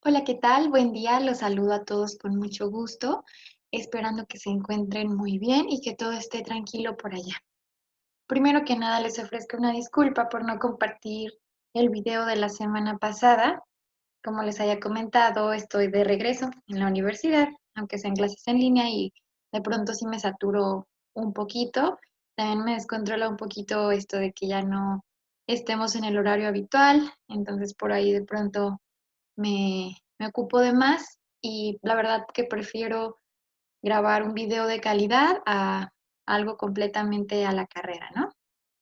Hola, ¿qué tal? Buen día, los saludo a todos con mucho gusto, esperando que se encuentren muy bien y que todo esté tranquilo por allá. Primero que nada, les ofrezco una disculpa por no compartir el video de la semana pasada. Como les haya comentado, estoy de regreso en la universidad, aunque sean clases en línea y de pronto sí me saturo un poquito. También me descontrola un poquito esto de que ya no estemos en el horario habitual, entonces por ahí de pronto me ocupo de más y la verdad que prefiero grabar un video de calidad a algo completamente a la carrera, ¿no?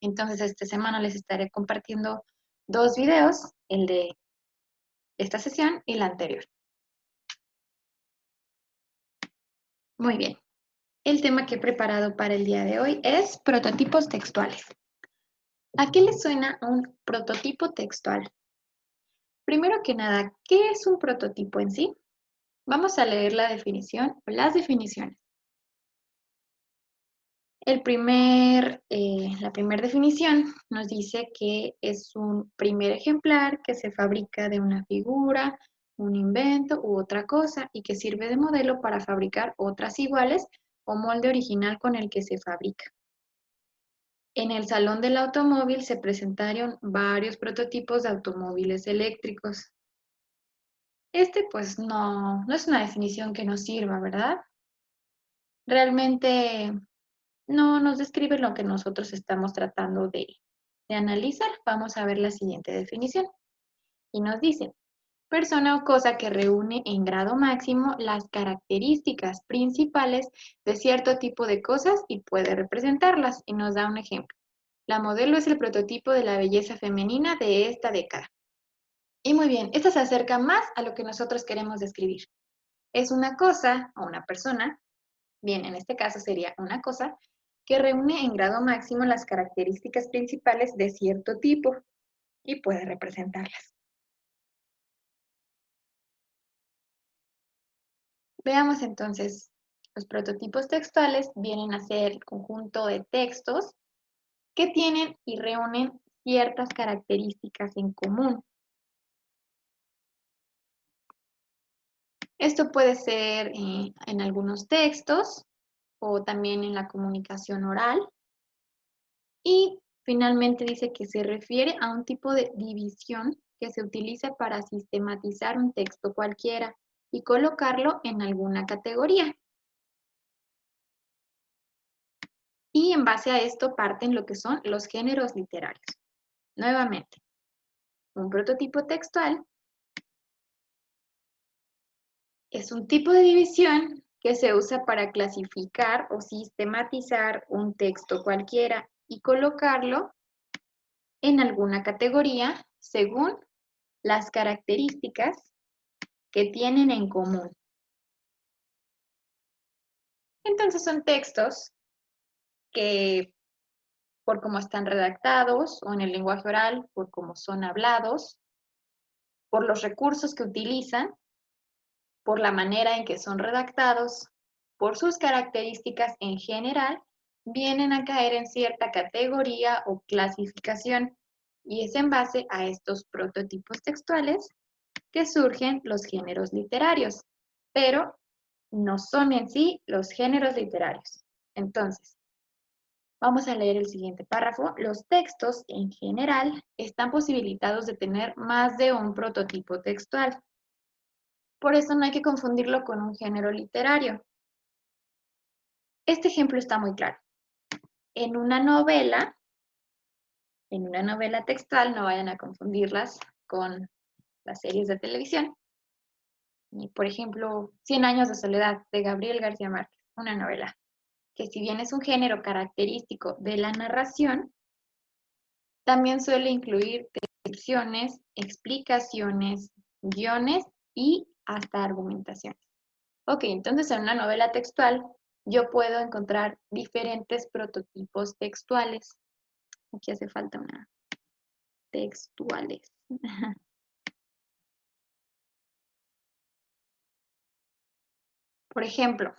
Entonces, esta semana les estaré compartiendo dos videos, el de esta sesión y la anterior. Muy bien. El tema que he preparado para el día de hoy es prototipos textuales. ¿A qué les suena un prototipo textual? Primero que nada, ¿qué es un prototipo en sí? Vamos a leer la definición o las definiciones. La primera definición nos dice que es un primer ejemplar que se fabrica de una figura, un invento u otra cosa y que sirve de modelo para fabricar otras iguales o molde original con el que se fabrica. En el Salón del Automóvil se presentaron varios prototipos de automóviles eléctricos. Pues no es una definición que nos sirva, ¿verdad? Realmente no nos describe lo que nosotros estamos tratando de analizar. Vamos a ver la siguiente definición. Y nos dice, persona o cosa que reúne en grado máximo las características principales de cierto tipo de cosas y puede representarlas. Y nos da un ejemplo. La modelo es el prototipo de la belleza femenina de esta década. Y muy bien, esta se acerca más a lo que nosotros queremos describir. Es una cosa o una persona, bien, en este caso sería una cosa, que reúne en grado máximo las características principales de cierto tipo y puede representarlas. Veamos entonces, los prototipos textuales vienen a ser el conjunto de textos que tienen y reúnen ciertas características en común. Esto puede ser en algunos textos o también en la comunicación oral. Y finalmente dice que se refiere a un tipo de división que se utiliza para sistematizar un texto cualquiera y colocarlo en alguna categoría. Y en base a esto parten lo que son los géneros literarios. Nuevamente, un prototipo textual es un tipo de división que se usa para clasificar o sistematizar un texto cualquiera y colocarlo en alguna categoría según las características que tienen en común. Entonces son textos que por cómo están redactados o en el lenguaje oral, por cómo son hablados, por los recursos que utilizan, por la manera en que son redactados, por sus características en general, vienen a caer en cierta categoría o clasificación y es en base a estos prototipos textuales que surgen los géneros literarios, pero no son en sí los géneros literarios. Entonces, vamos a leer el siguiente párrafo. Los textos, en general, están posibilitados de tener más de un prototipo textual. Por eso no hay que confundirlo con un género literario. Este ejemplo está muy claro. En una novela textual, no vayan a confundirlas con las series de televisión. Y, por ejemplo, Cien años de soledad de Gabriel García Márquez, una novela que si bien es un género característico de la narración, también suele incluir descripciones, explicaciones, guiones y hasta argumentaciones. Ok, entonces en una novela textual yo puedo encontrar diferentes prototipos textuales. Aquí hace falta una textuales. Por ejemplo,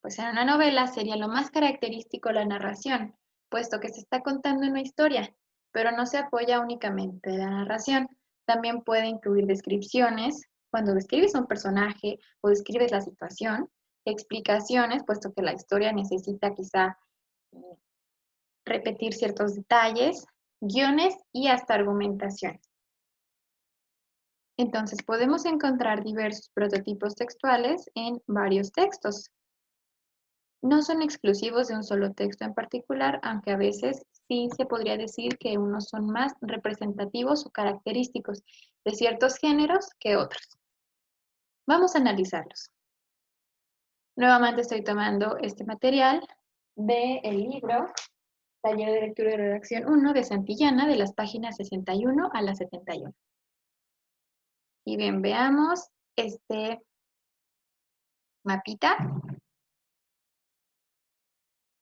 pues en una novela sería lo más característico la narración, puesto que se está contando una historia, pero no se apoya únicamente de la narración. También puede incluir descripciones, cuando describes un personaje o describes la situación, explicaciones, puesto que la historia necesita quizá repetir ciertos detalles, guiones y hasta argumentaciones. Entonces podemos encontrar diversos prototipos textuales en varios textos. No son exclusivos de un solo texto en particular, aunque a veces sí se podría decir que unos son más representativos o característicos de ciertos géneros que otros. Vamos a analizarlos. Nuevamente estoy tomando este material del libro Taller de Lectura y Redacción 1 de Santillana, de las páginas 61 a la 71. Y bien, veamos este mapita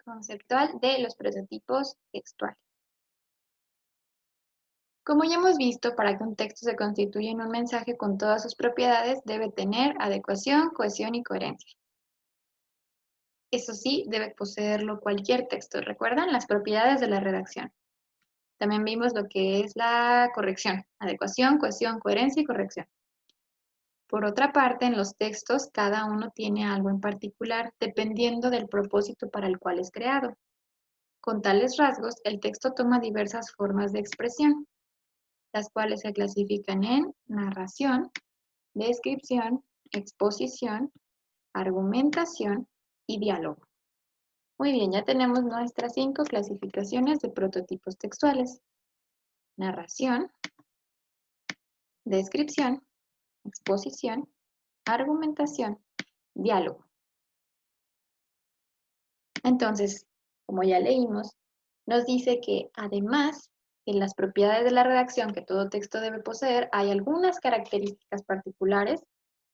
conceptual de los prototipos textuales. Como ya hemos visto, para que un texto se constituya en un mensaje con todas sus propiedades, debe tener adecuación, cohesión y coherencia. Eso sí, debe poseerlo cualquier texto. ¿Recuerdan? Las propiedades de la redacción. También vimos lo que es la corrección. Adecuación, cohesión, coherencia y corrección. Por otra parte, en los textos, cada uno tiene algo en particular, dependiendo del propósito para el cual es creado. Con tales rasgos, el texto toma diversas formas de expresión, las cuales se clasifican en narración, descripción, exposición, argumentación y diálogo. Muy bien, ya tenemos nuestras 5 clasificaciones de prototipos textuales. Narración, descripción, exposición, argumentación, diálogo. Entonces, como ya leímos, nos dice que además en las propiedades de la redacción que todo texto debe poseer, hay algunas características particulares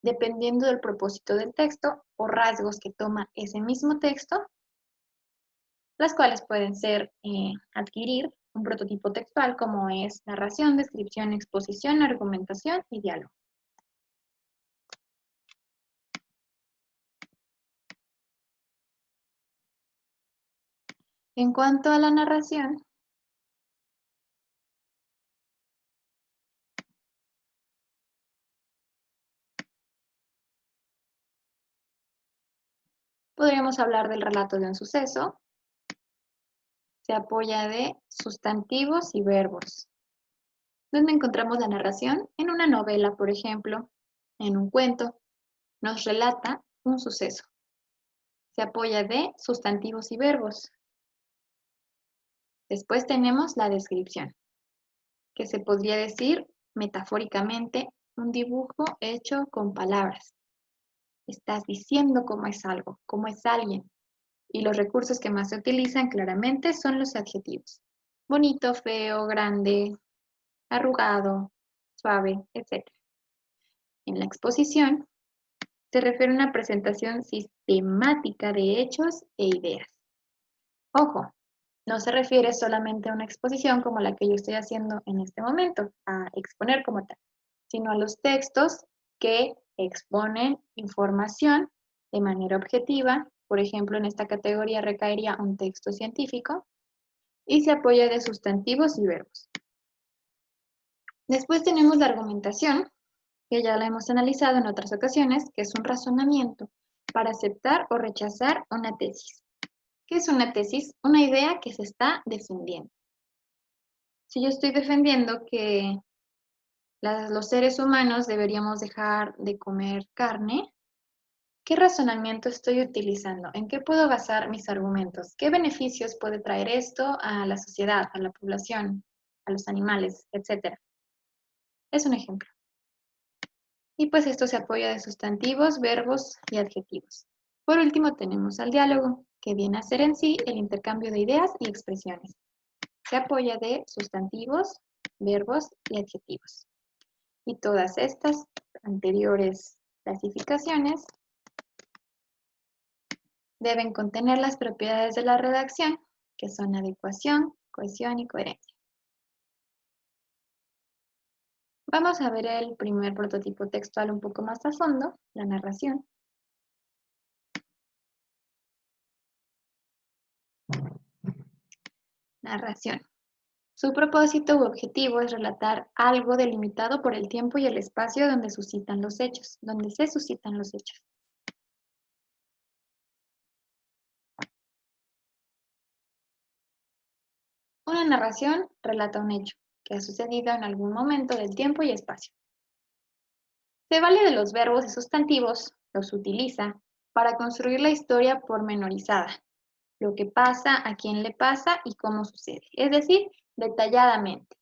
dependiendo del propósito del texto o rasgos que toma ese mismo texto, las cuales pueden ser adquirir un prototipo textual como es narración, descripción, exposición, argumentación y diálogo. En cuanto a la narración, podríamos hablar del relato de un suceso. Se apoya de sustantivos y verbos. ¿Dónde encontramos la narración? En una novela, por ejemplo, en un cuento. Nos relata un suceso. Se apoya de sustantivos y verbos. Después tenemos la descripción, que se podría decir metafóricamente un dibujo hecho con palabras. Estás diciendo cómo es algo, cómo es alguien. Y los recursos que más se utilizan claramente son los adjetivos. Bonito, feo, grande, arrugado, suave, etc. En la exposición se refiere a una presentación sistemática de hechos e ideas. Ojo, no se refiere solamente a una exposición como la que yo estoy haciendo en este momento, a exponer como tal, sino a los textos que exponen información de manera objetiva. Por ejemplo, en esta categoría recaería un texto científico y se apoya de sustantivos y verbos. Después tenemos la argumentación, que ya la hemos analizado en otras ocasiones, que es un razonamiento para aceptar o rechazar una tesis. ¿Qué es una tesis? Una idea que se está defendiendo. Si yo estoy defendiendo que los seres humanos deberíamos dejar de comer carne, ¿qué razonamiento estoy utilizando? ¿En qué puedo basar mis argumentos? ¿Qué beneficios puede traer esto a la sociedad, a la población, a los animales, etcétera? Es un ejemplo. Y pues esto se apoya de sustantivos, verbos y adjetivos. Por último tenemos al diálogo, que viene a ser en sí el intercambio de ideas y expresiones. Se apoya de sustantivos, verbos y adjetivos. Y todas estas anteriores clasificaciones deben contener las propiedades de la redacción, que son adecuación, cohesión y coherencia. Vamos a ver el primer prototipo textual un poco más a fondo, la narración. Narración. Su propósito u objetivo es relatar algo delimitado por el tiempo y el espacio donde suscitan los hechos, donde se suscitan los hechos. Una narración relata un hecho que ha sucedido en algún momento del tiempo y espacio. Se vale de los verbos y sustantivos, los utiliza para construir la historia pormenorizada, lo que pasa, a quién le pasa y cómo sucede, es decir, detalladamente.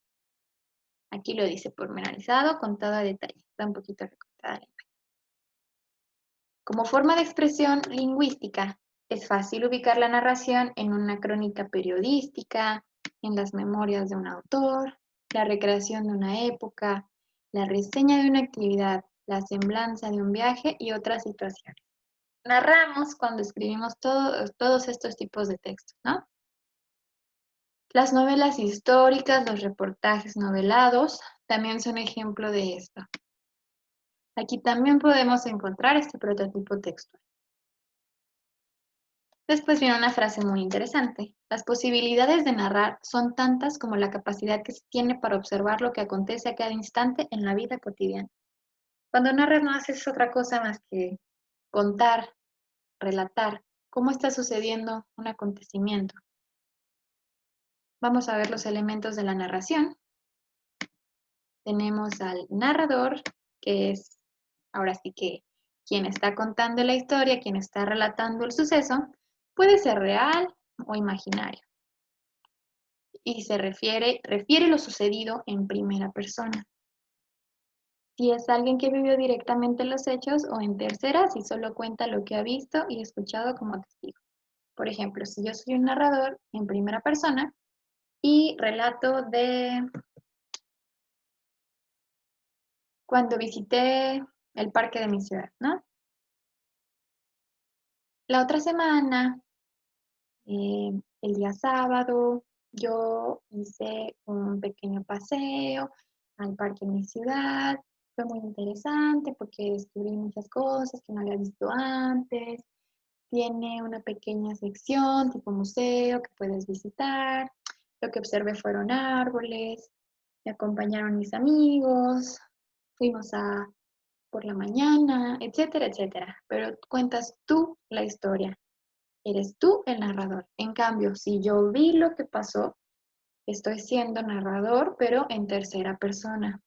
Aquí lo dice pormenorizado, contado a detalle, está un poquito recortada la imagen. Como forma de expresión lingüística, es fácil ubicar la narración en una crónica periodística, en las memorias de un autor, la recreación de una época, la reseña de una actividad, la semblanza de un viaje y otras situaciones. Narramos cuando escribimos todos estos tipos de textos, ¿no? Las novelas históricas, los reportajes novelados, también son ejemplo de esto. Aquí también podemos encontrar este prototipo textual. Después viene una frase muy interesante. Las posibilidades de narrar son tantas como la capacidad que se tiene para observar lo que acontece a cada instante en la vida cotidiana. Cuando narras no haces otra cosa más que contar, relatar cómo está sucediendo un acontecimiento. Vamos a ver los elementos de la narración. Tenemos al narrador, que es ahora sí que quien está contando la historia, quien está relatando el suceso, puede ser real o imaginario. Y se refiere lo sucedido en primera persona. Si es alguien que vivió directamente los hechos o en tercera, si solo cuenta lo que ha visto y escuchado como testigo. Por ejemplo, si yo soy un narrador en primera persona y relato de cuando visité el parque de mi ciudad, ¿no? La otra semana, el día sábado, yo hice un pequeño paseo al parque de mi ciudad. Fue muy interesante porque descubrí muchas cosas que no había visto antes. Tiene una pequeña sección tipo museo que puedes visitar. Lo que observé fueron árboles. Me acompañaron mis amigos. Fuimos por la mañana, etcétera, etcétera. Pero cuentas tú la historia. Eres tú el narrador. En cambio, si yo vi lo que pasó, estoy siendo narrador, pero en tercera persona.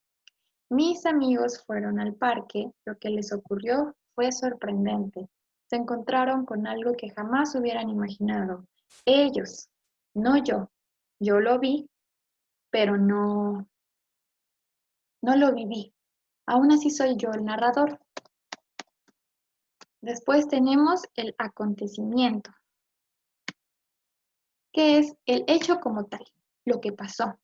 Mis amigos fueron al parque, lo que les ocurrió fue sorprendente. Se encontraron con algo que jamás hubieran imaginado. Ellos, no yo. Yo lo vi, pero no lo viví. Aún así soy yo el narrador. Después tenemos el acontecimiento, que es el hecho como tal, lo que pasó.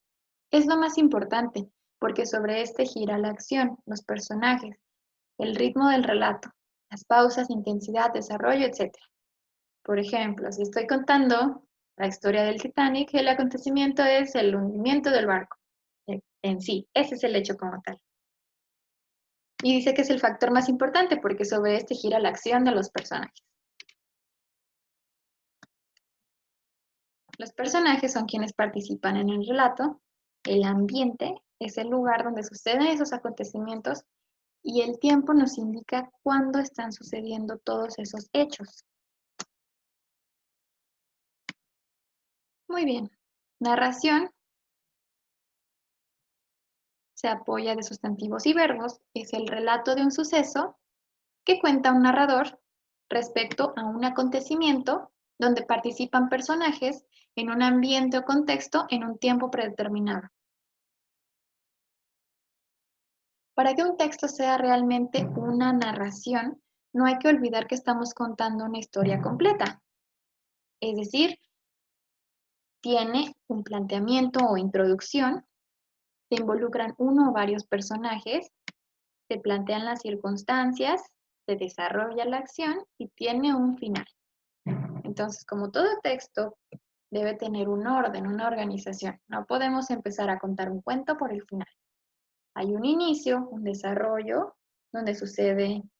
Es lo más importante, porque sobre este gira la acción, los personajes, el ritmo del relato, las pausas, intensidad, desarrollo, etc. Por ejemplo, si estoy contando la historia del Titanic, el acontecimiento es el hundimiento del barco en sí. Ese es el hecho como tal. Y dice que es el factor más importante porque sobre este gira la acción de los personajes. Los personajes son quienes participan en el relato, el ambiente es el lugar donde suceden esos acontecimientos y el tiempo nos indica cuándo están sucediendo todos esos hechos. Muy bien. Narración se apoya de sustantivos y verbos, es el relato de un suceso que cuenta un narrador respecto a un acontecimiento donde participan personajes en un ambiente o contexto en un tiempo predeterminado. Para que un texto sea realmente una narración, no hay que olvidar que estamos contando una historia completa. Es decir, tiene un planteamiento o introducción, se involucran uno o varios personajes, se plantean las circunstancias, se desarrolla la acción y tiene un final. Entonces, como todo texto, debe tener un orden, una organización. No podemos empezar a contar un cuento por el final. Hay un inicio, un desarrollo, donde suceden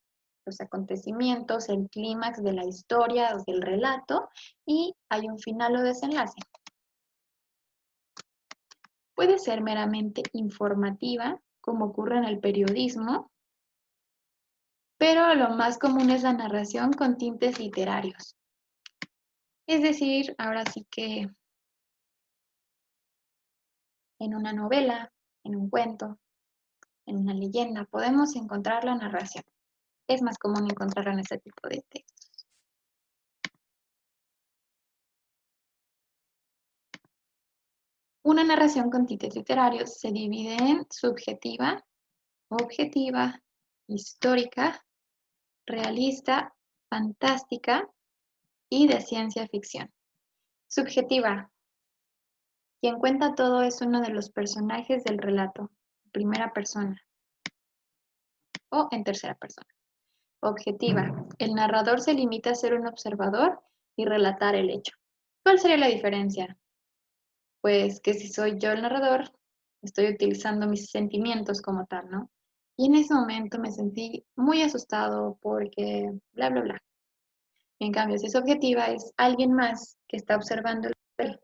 los acontecimientos, el clímax de la historia o del relato, y hay un final o desenlace. Puede ser meramente informativa, como ocurre en el periodismo, pero lo más común es la narración con tintes literarios. Es decir, ahora sí que en una novela, en un cuento, en una leyenda, podemos encontrar la narración. Es más común encontrarla en este tipo de textos. Una narración con tintes literarios se divide en subjetiva, objetiva, histórica, realista, fantástica y de ciencia ficción. Subjetiva. Quien cuenta todo es uno de los personajes del relato, primera persona o en tercera persona. Objetiva. El narrador se limita a ser un observador y relatar el hecho. ¿Cuál sería la diferencia? Pues que si soy yo el narrador, estoy utilizando mis sentimientos como tal, ¿no? Y en ese momento me sentí muy asustado porque bla, bla, bla. En cambio, si es objetiva, es alguien más que está observando el papel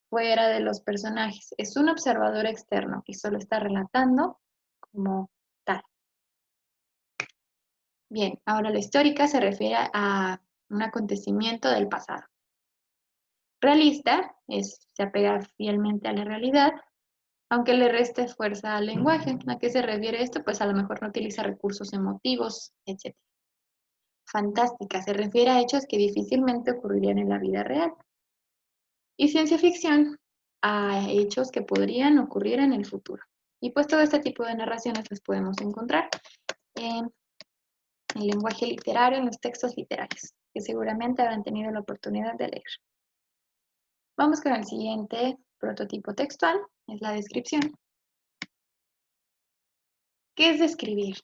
fuera de los personajes. Es un observador externo y solo está relatando como tal. Bien, ahora la histórica se refiere a un acontecimiento del pasado. Realista se apega fielmente a la realidad, aunque le reste fuerza al lenguaje. ¿A qué se refiere esto? Pues a lo mejor no utiliza recursos emotivos, etc. Fantástica se refiere a hechos que difícilmente ocurrirían en la vida real. Y ciencia ficción a hechos que podrían ocurrir en el futuro. Y pues todo este tipo de narraciones las podemos encontrar en el lenguaje literario, en los textos literarios, que seguramente habrán tenido la oportunidad de leer. Vamos con el siguiente prototipo textual, es la descripción. ¿Qué es describir?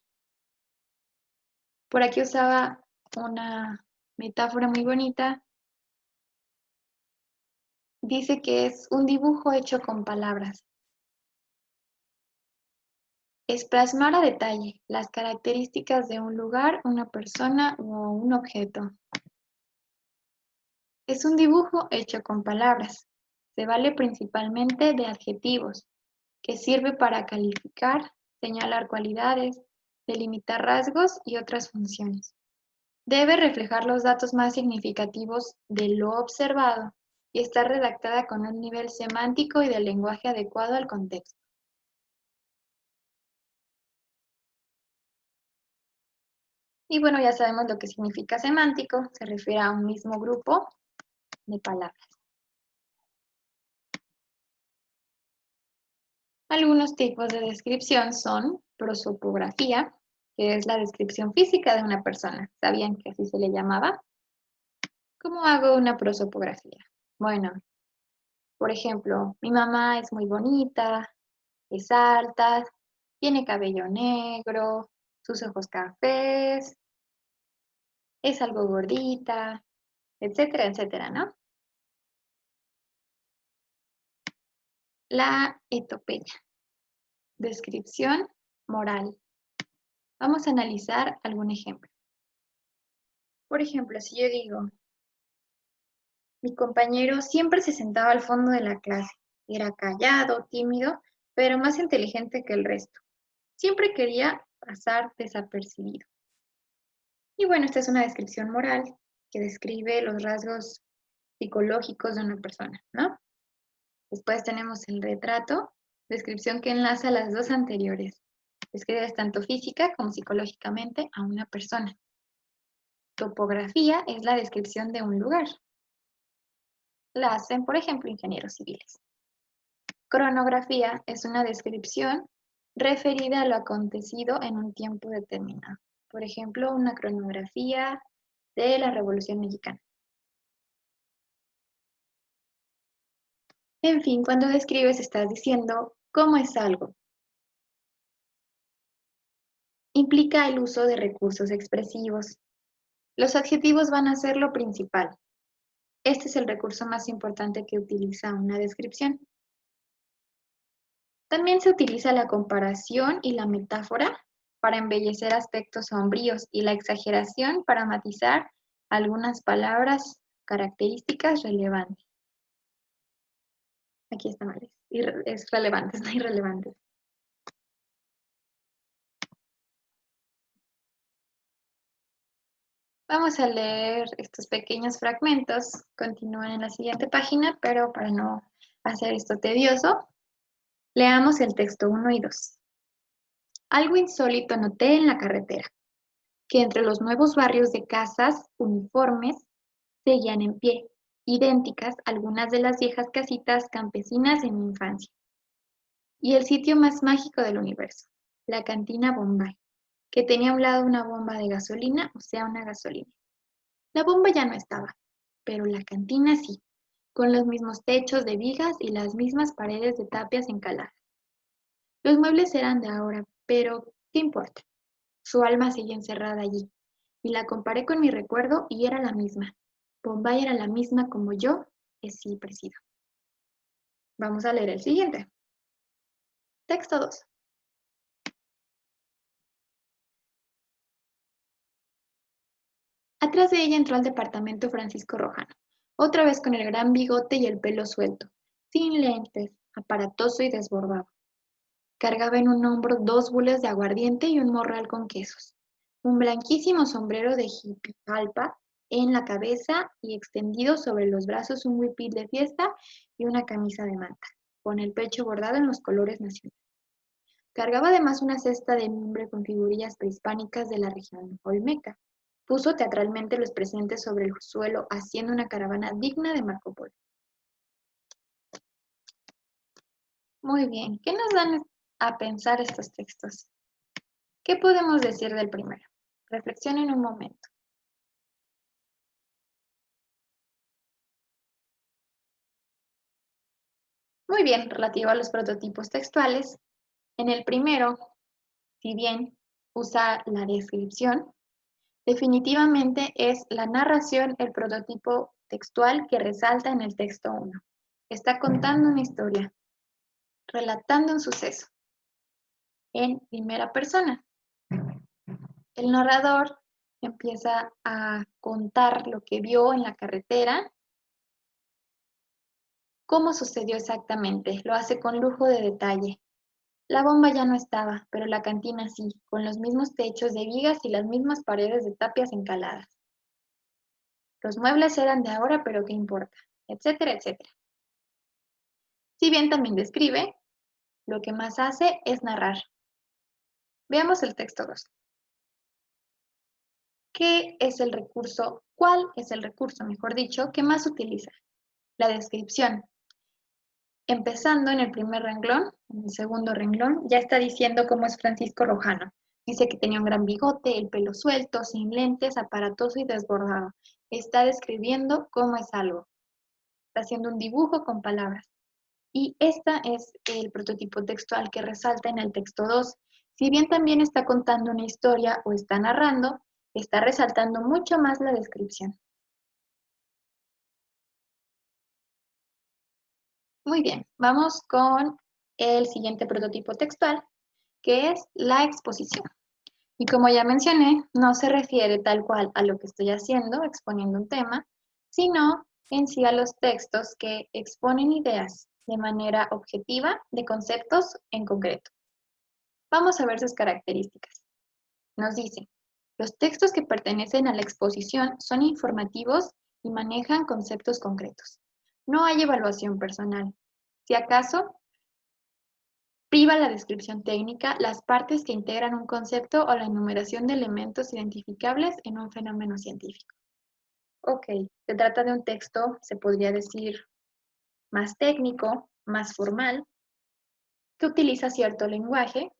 Por aquí usaba una metáfora muy bonita. Dice que es un dibujo hecho con palabras. Es plasmar a detalle las características de un lugar, una persona o un objeto. Es un dibujo hecho con palabras. Se vale principalmente de adjetivos, que sirve para calificar, señalar cualidades, delimitar rasgos y otras funciones. Debe reflejar los datos más significativos de lo observado y está redactada con un nivel semántico y de lenguaje adecuado al contexto. Y bueno, ya sabemos lo que significa semántico, se refiere a un mismo grupo de palabras. Algunos tipos de descripción son prosopografía, que es la descripción física de una persona. ¿Sabían que así se le llamaba? ¿Cómo hago una prosopografía? Bueno, por ejemplo, mi mamá es muy bonita, es alta, tiene cabello negro, sus ojos cafés, es algo gordita, etcétera, etcétera, ¿no? La etopeya. Descripción moral. Vamos a analizar algún ejemplo. Por ejemplo, si yo digo, mi compañero siempre se sentaba al fondo de la clase. Era callado, tímido, pero más inteligente que el resto. Siempre quería pasar desapercibido. Y bueno, esta es una descripción moral que describe los rasgos psicológicos de una persona, ¿no? Después tenemos el retrato, descripción que enlaza las dos anteriores. Describes tanto física como psicológicamente a una persona. Topografía es la descripción de un lugar. La hacen, por ejemplo, ingenieros civiles. Cronografía es una descripción referida a lo acontecido en un tiempo determinado. Por ejemplo, una cronografía de la Revolución Mexicana. En fin, cuando describes estás diciendo cómo es algo. Implica el uso de recursos expresivos. Los adjetivos van a ser lo principal. Este es el recurso más importante que utiliza una descripción. También se utiliza la comparación y la metáfora para embellecer aspectos sombríos y la exageración para matizar algunas palabras características relevantes. Aquí está Maris. es relevantes, no irrelevantes. Vamos a leer estos pequeños fragmentos. Continúan en la siguiente página, pero para no hacer esto tedioso, leamos el texto 1 y 2. Algo insólito noté en la carretera, que entre los nuevos barrios de casas uniformes seguían en pie, idénticas a algunas de las viejas casitas campesinas de mi infancia. Y el sitio más mágico del universo, la cantina Bombay, que tenía a un lado una bomba de gasolina, o sea, una gasolina. La bomba ya no estaba, pero la cantina sí, con los mismos techos de vigas y las mismas paredes de tapias encaladas. Los muebles eran de ahora, pero ¿qué importa? Su alma seguía encerrada allí, y la comparé con mi recuerdo y era la misma. Bombay era la misma como yo he siempre sido. Vamos a leer el siguiente. Texto 2. Atrás de ella entró al departamento Francisco Rojano, otra vez con el gran bigote y el pelo suelto, sin lentes, aparatoso y desbordado. Cargaba en un hombro 2 bules de aguardiente y un morral con quesos, un blanquísimo sombrero de jipipalpa en la cabeza y extendido sobre los brazos un huipil de fiesta y una camisa de manta, con el pecho bordado en los colores nacionales. Cargaba además una cesta de mimbre con figurillas prehispánicas de la región olmeca. Puso teatralmente los presentes sobre el suelo, haciendo una caravana digna de Marco Polo. Muy bien, ¿qué nos dan a pensar estos textos? ¿Qué podemos decir del primero? Reflexionen un momento. Muy bien, relativo a los prototipos textuales. En el primero, si bien usa la descripción, definitivamente es la narración el prototipo textual que resalta en el texto 1. Está contando una historia, relatando un suceso en primera persona. El narrador empieza a contar lo que vio en la carretera, cómo sucedió exactamente, lo hace con lujo de detalle. La bomba ya no estaba, pero la cantina sí, con los mismos techos de vigas y las mismas paredes de tapias encaladas. Los muebles eran de ahora, pero qué importa, etcétera, etcétera. Si bien también describe, lo que más hace es narrar. Veamos el texto 2. ¿Qué es el recurso? ¿Cuál es el recurso, mejor dicho, que más utiliza? La descripción. Empezando en el primer renglón, en el segundo renglón, ya está diciendo cómo es Francisco Rojano. Dice que tenía un gran bigote, el pelo suelto, sin lentes, aparatoso y desbordado. Está describiendo cómo es algo. Está haciendo un dibujo con palabras. Y este es el prototipo textual que resalta en el texto 2. Si bien también está contando una historia o está narrando, está resaltando mucho más la descripción. Muy bien, vamos con el siguiente prototipo textual, que es la exposición. Y como ya mencioné, no se refiere tal cual a lo que estoy haciendo, exponiendo un tema, sino en sí a los textos que exponen ideas de manera objetiva de conceptos en concreto. Vamos a ver sus características. Nos dice, los textos que pertenecen a la exposición son informativos y manejan conceptos concretos. No hay evaluación personal. Si acaso, priva la descripción técnica, las partes que integran un concepto o la enumeración de elementos identificables en un fenómeno científico. Ok, se trata de un texto, se podría decir, más técnico, más formal, que utiliza cierto lenguaje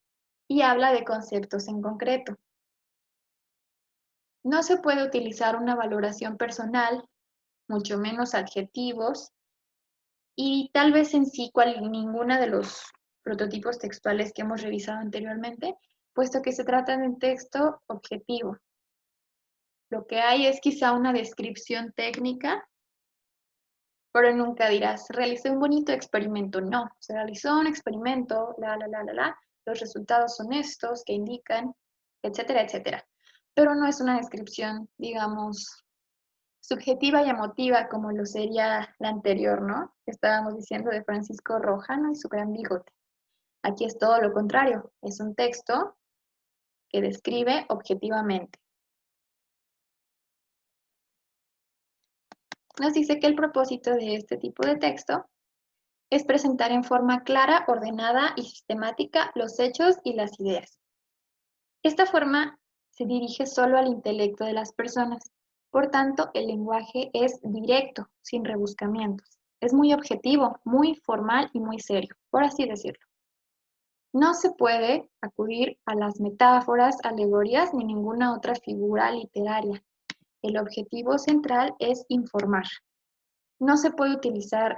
y habla de conceptos en concreto. No se puede utilizar una valoración personal, mucho menos adjetivos, y tal vez en sí ninguna de los prototipos textuales que hemos revisado anteriormente, puesto que se trata de un texto objetivo. Lo que hay es quizá una descripción técnica, pero nunca dirás, realicé un bonito experimento. No, se realizó un experimento, los resultados son estos que indican, etcétera, etcétera. Pero no es una descripción, digamos, subjetiva y emotiva, como lo sería la anterior, ¿no? Que estábamos diciendo de Francisco Rojano y su gran bigote. Aquí es todo lo contrario, es un texto que describe objetivamente. Nos dice que el propósito de este tipo de texto es presentar en forma clara, ordenada y sistemática los hechos y las ideas. Esta forma se dirige solo al intelecto de las personas. Por tanto, el lenguaje es directo, sin rebuscamientos. Es muy objetivo, muy formal y muy serio, por así decirlo. No se puede acudir a las metáforas, alegorías ni ninguna otra figura literaria. El objetivo central es informar. No se puede utilizar,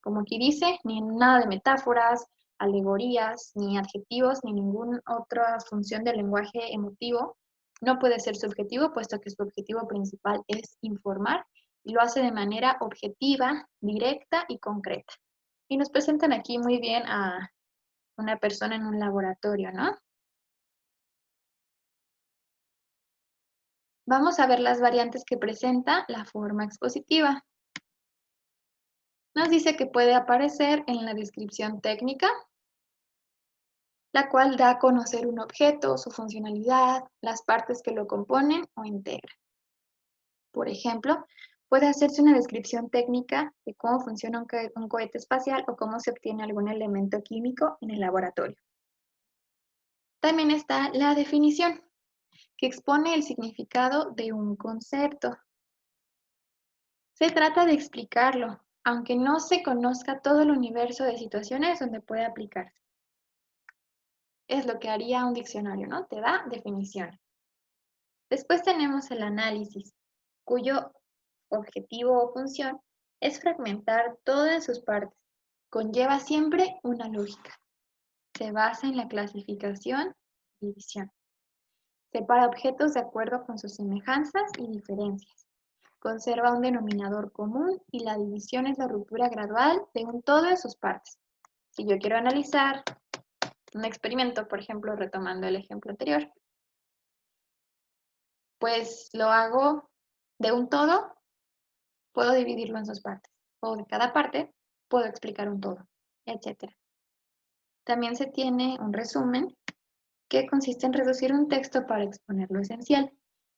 como aquí dice, ni nada de metáforas, alegorías, ni adjetivos, ni ninguna otra función del lenguaje emotivo. No puede ser subjetivo, puesto que su objetivo principal es informar y lo hace de manera objetiva, directa y concreta. Y nos presentan aquí muy bien a una persona en un laboratorio, ¿no? Vamos a ver las variantes que presenta la forma expositiva. Nos dice que puede aparecer en la descripción técnica, la cual da a conocer un objeto, su funcionalidad, las partes que lo componen o integran. Por ejemplo, puede hacerse una descripción técnica de cómo funciona un cohete espacial o cómo se obtiene algún elemento químico en el laboratorio. También está la definición, que expone el significado de un concepto. Se trata de explicarlo, aunque no se conozca todo el universo de situaciones donde puede aplicarse. Es lo que haría un diccionario, ¿no? Te da definición. Después tenemos el análisis, cuyo objetivo o función es fragmentar todas sus partes. Conlleva siempre una lógica. Se basa en la clasificación y división. Separa objetos de acuerdo con sus semejanzas y diferencias. Conserva un denominador común y la división es la ruptura gradual de un todo de sus partes. Si yo quiero analizar un experimento, por ejemplo, retomando el ejemplo anterior, pues lo hago de un todo, puedo dividirlo en sus partes. O de cada parte, puedo explicar un todo, etc. También se tiene un resumen que consiste en reducir un texto para exponer lo esencial.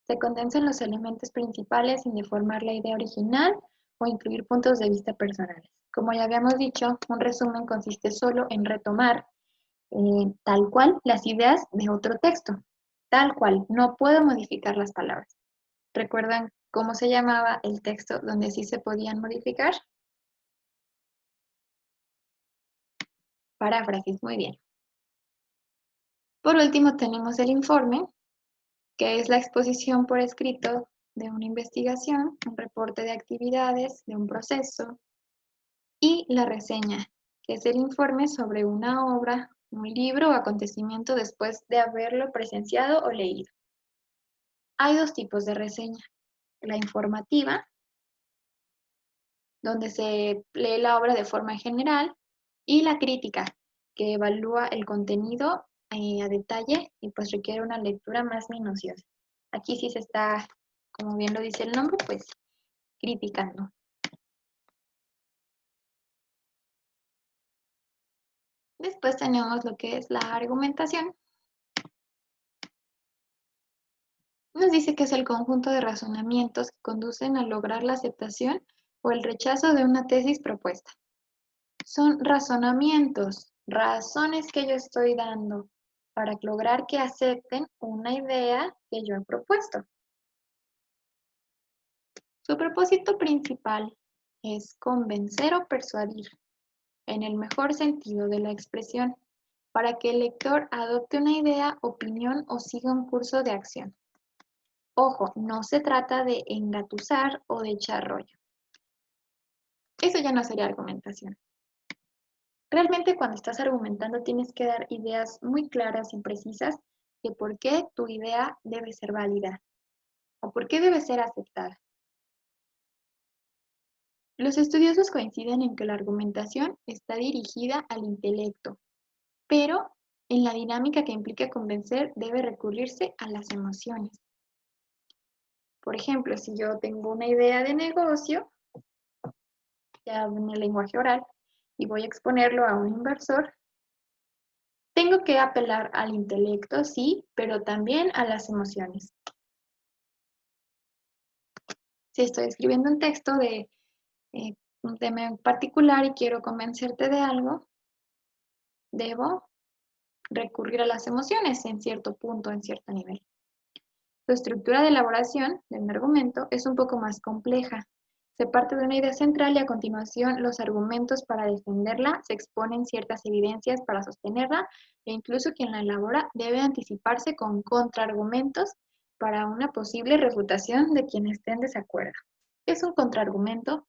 Se condensan los elementos principales sin deformar la idea original o incluir puntos de vista personales. Como ya habíamos dicho, un resumen consiste solo en retomar tal cual las ideas de otro texto. Tal cual, no puedo modificar las palabras. ¿Recuerdan cómo se llamaba el texto donde sí se podían modificar? Paráfrasis, muy bien. Por último, tenemos el informe, que es la exposición por escrito de una investigación, un reporte de actividades, de un proceso, y la reseña, que es el informe sobre una obra, un libro o acontecimiento después de haberlo presenciado o leído. Hay dos tipos de reseña, la informativa, donde se lee la obra de forma general, y la crítica, que evalúa el contenido a detalle y pues requiere una lectura más minuciosa. Aquí sí se está, como bien lo dice el nombre, pues criticando. Después tenemos lo que es la argumentación. Nos dice que es el conjunto de razonamientos que conducen a lograr la aceptación o el rechazo de una tesis propuesta. Son razonamientos, razones que yo estoy dando para lograr que acepten una idea que yo he propuesto. Su propósito principal es convencer o persuadir, en el mejor sentido de la expresión, para que el lector adopte una idea, opinión o siga un curso de acción. Ojo, no se trata de engatusar o de echar rollo. Eso ya no sería argumentación. Realmente cuando estás argumentando tienes que dar ideas muy claras y precisas de por qué tu idea debe ser válida o por qué debe ser aceptada. Los estudiosos coinciden en que la argumentación está dirigida al intelecto, pero en la dinámica que implica convencer debe recurrirse a las emociones. Por ejemplo, si yo tengo una idea de negocio, ya en el lenguaje oral, y voy a exponerlo a un inversor, tengo que apelar al intelecto, sí, pero también a las emociones. Si estoy escribiendo un texto de un tema en particular y quiero convencerte de algo, debo recurrir a las emociones en cierto punto, en cierto nivel. Su estructura de elaboración de un argumento es un poco más compleja. Se parte de una idea central y a continuación los argumentos para defenderla, se exponen ciertas evidencias para sostenerla e incluso quien la elabora debe anticiparse con contraargumentos para una posible refutación de quien esté en desacuerdo. ¿Qué es un contraargumento?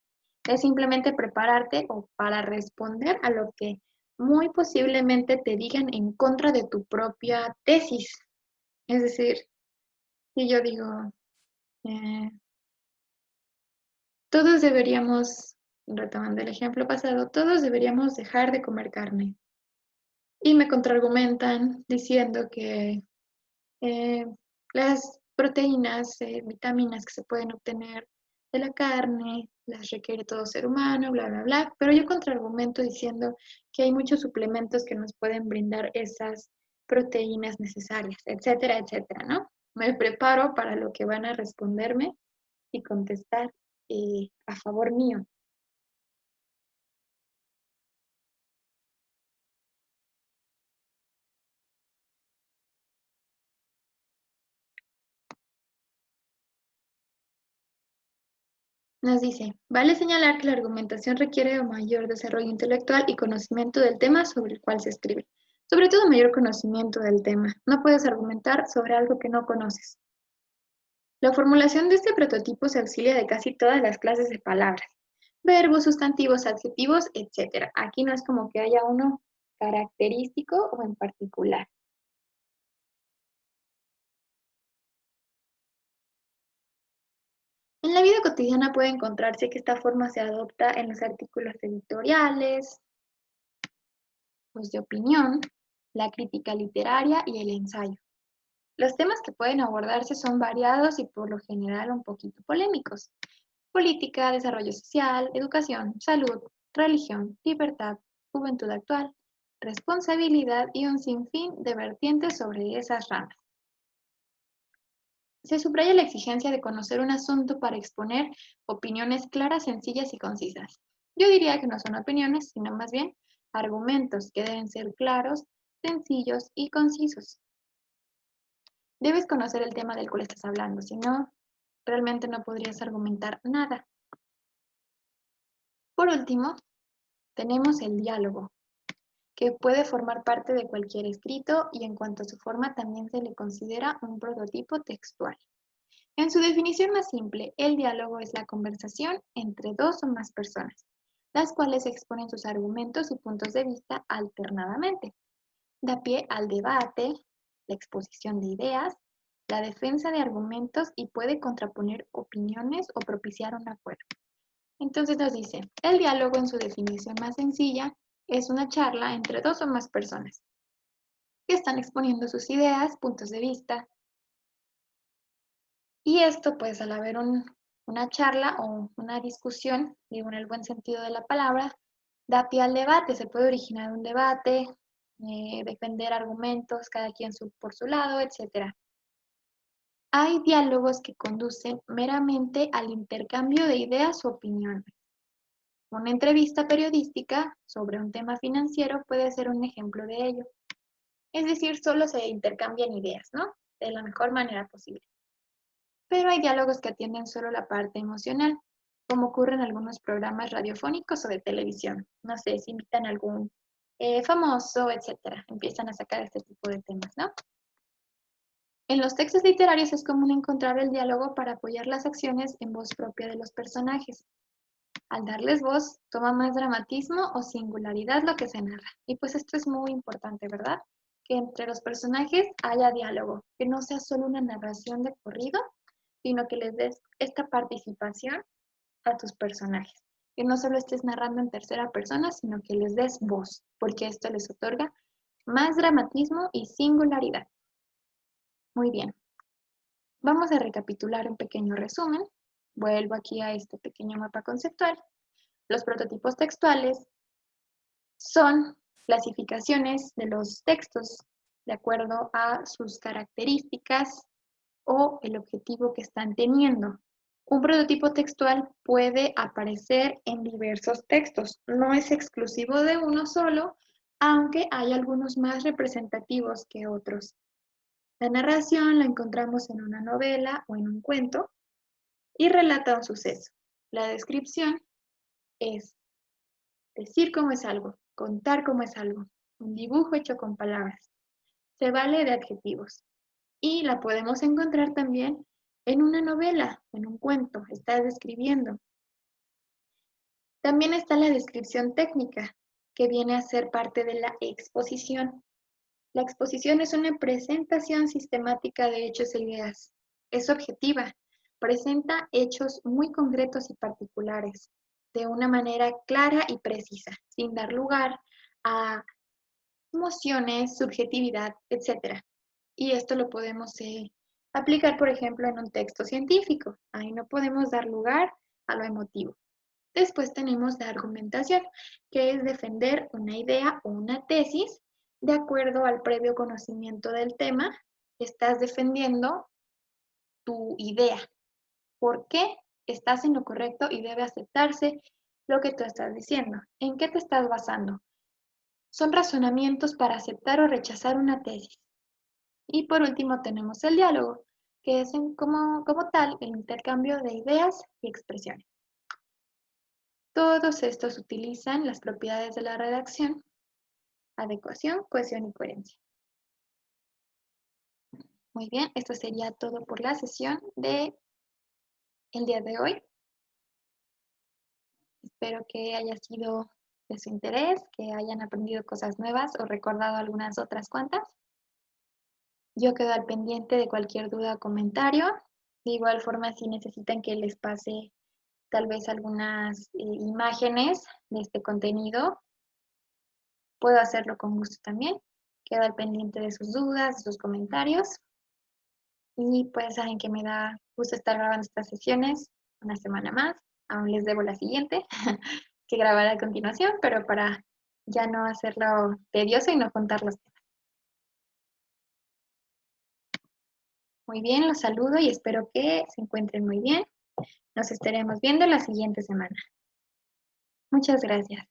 Es simplemente prepararte o para responder a lo que muy posiblemente te digan en contra de tu propia tesis. Es decir, si yo digo, eh, todos deberíamos, retomando el ejemplo pasado, todos deberíamos dejar de comer carne. Y me contraargumentan diciendo que eh, las proteínas, vitaminas que se pueden obtener de la carne, las requiere todo ser humano, bla, bla, bla. Pero yo contraargumento diciendo que hay muchos suplementos que nos pueden brindar esas proteínas necesarias, etcétera, etcétera, ¿no? Me preparo para lo que van a responderme y contestar a favor mío. Nos dice, vale señalar que la argumentación requiere un mayor desarrollo intelectual y conocimiento del tema sobre el cual se escribe. Sobre todo mayor conocimiento del tema. No puedes argumentar sobre algo que no conoces. La formulación de este prototipo se auxilia de casi todas las clases de palabras. Verbos, sustantivos, adjetivos, etc. Aquí no es como que haya uno característico o en particular. En la vida cotidiana puede encontrarse que esta forma se adopta en los artículos editoriales, los de opinión, la crítica literaria y el ensayo. Los temas que pueden abordarse son variados y por lo general un poquito polémicos. Política, desarrollo social, educación, salud, religión, libertad, juventud actual, responsabilidad y un sinfín de vertientes sobre esas ramas. Se subraya la exigencia de conocer un asunto para exponer opiniones claras, sencillas y concisas. Yo diría que no son opiniones, sino más bien argumentos que deben ser claros, sencillos y concisos. Debes conocer el tema del cual estás hablando, si no, realmente no podrías argumentar nada. Por último, tenemos el diálogo, que puede formar parte de cualquier escrito y en cuanto a su forma también se le considera un prototipo textual. En su definición más simple, el diálogo es la conversación entre dos o más personas, las cuales exponen sus argumentos y puntos de vista alternadamente. Da pie al debate, la exposición de ideas, la defensa de argumentos y puede contraponer opiniones o propiciar un acuerdo. Entonces nos dice, el diálogo en su definición más sencilla es una charla entre dos o más personas que están exponiendo sus ideas, puntos de vista, y esto pues al haber una charla o una discusión, digo en el buen sentido de la palabra, da pie al debate, se puede originar un debate, defender argumentos, cada quien por su lado, etc. Hay diálogos que conducen meramente al intercambio de ideas o opiniones. Una entrevista periodística sobre un tema financiero puede ser un ejemplo de ello. Es decir, solo se intercambian ideas, ¿no? De la mejor manera posible. Pero hay diálogos que atienden solo la parte emocional, como ocurre en algunos programas radiofónicos o de televisión. No sé, si invitan a algún famoso, etcétera. Empiezan a sacar este tipo de temas, ¿no? En los textos literarios es común encontrar el diálogo para apoyar las acciones en voz propia de los personajes. Al darles voz, toma más dramatismo o singularidad lo que se narra. Y pues esto es muy importante, ¿verdad? Que entre los personajes haya diálogo, que no sea solo una narración de corrido, sino que les des esta participación a tus personajes. Que no solo estés narrando en tercera persona, sino que les des voz, porque esto les otorga más dramatismo y singularidad. Muy bien. Vamos a recapitular un pequeño resumen. Vuelvo aquí a este pequeño mapa conceptual. Los prototipos textuales son clasificaciones de los textos de acuerdo a sus características o el objetivo que están teniendo. Un prototipo textual puede aparecer en diversos textos, no es exclusivo de uno solo, aunque hay algunos más representativos que otros. La narración la encontramos en una novela o en un cuento y relata un suceso. La descripción es decir cómo es algo, contar cómo es algo, un dibujo hecho con palabras. Se vale de adjetivos. Y la podemos encontrar también en una novela, en un cuento, está describiendo. También está la descripción técnica, que viene a ser parte de la exposición. La exposición es una presentación sistemática de hechos e ideas. Es objetiva, presenta hechos muy concretos y particulares, de una manera clara y precisa, sin dar lugar a emociones, subjetividad, etc. Y esto lo podemos aplicar, por ejemplo, en un texto científico. Ahí no podemos dar lugar a lo emotivo. Después tenemos la argumentación, que es defender una idea o una tesis de acuerdo al previo conocimiento del tema. Estás defendiendo tu idea. ¿Por qué estás en lo correcto y debe aceptarse lo que tú estás diciendo? ¿En qué te estás basando? Son razonamientos para aceptar o rechazar una tesis. Y por último tenemos el diálogo, que es como tal el intercambio de ideas y expresiones. Todos estos utilizan las propiedades de la redacción: adecuación, cohesión y coherencia. Muy bien, esto sería todo por la sesión de el día de hoy. Espero que haya sido de su interés, que hayan aprendido cosas nuevas o recordado algunas otras cuantas. Yo quedo al pendiente de cualquier duda o comentario. De igual forma, si necesitan que les pase tal vez algunas imágenes de este contenido, puedo hacerlo con gusto también. Quedo al pendiente de sus dudas, de sus comentarios. Y pues saben que me da gusto estar grabando estas sesiones una semana más. Aún les debo la siguiente que grabar a continuación, pero para ya no hacerlo tedioso y no contar los temas. Muy bien, los saludo y espero que se encuentren muy bien. Nos estaremos viendo la siguiente semana. Muchas gracias.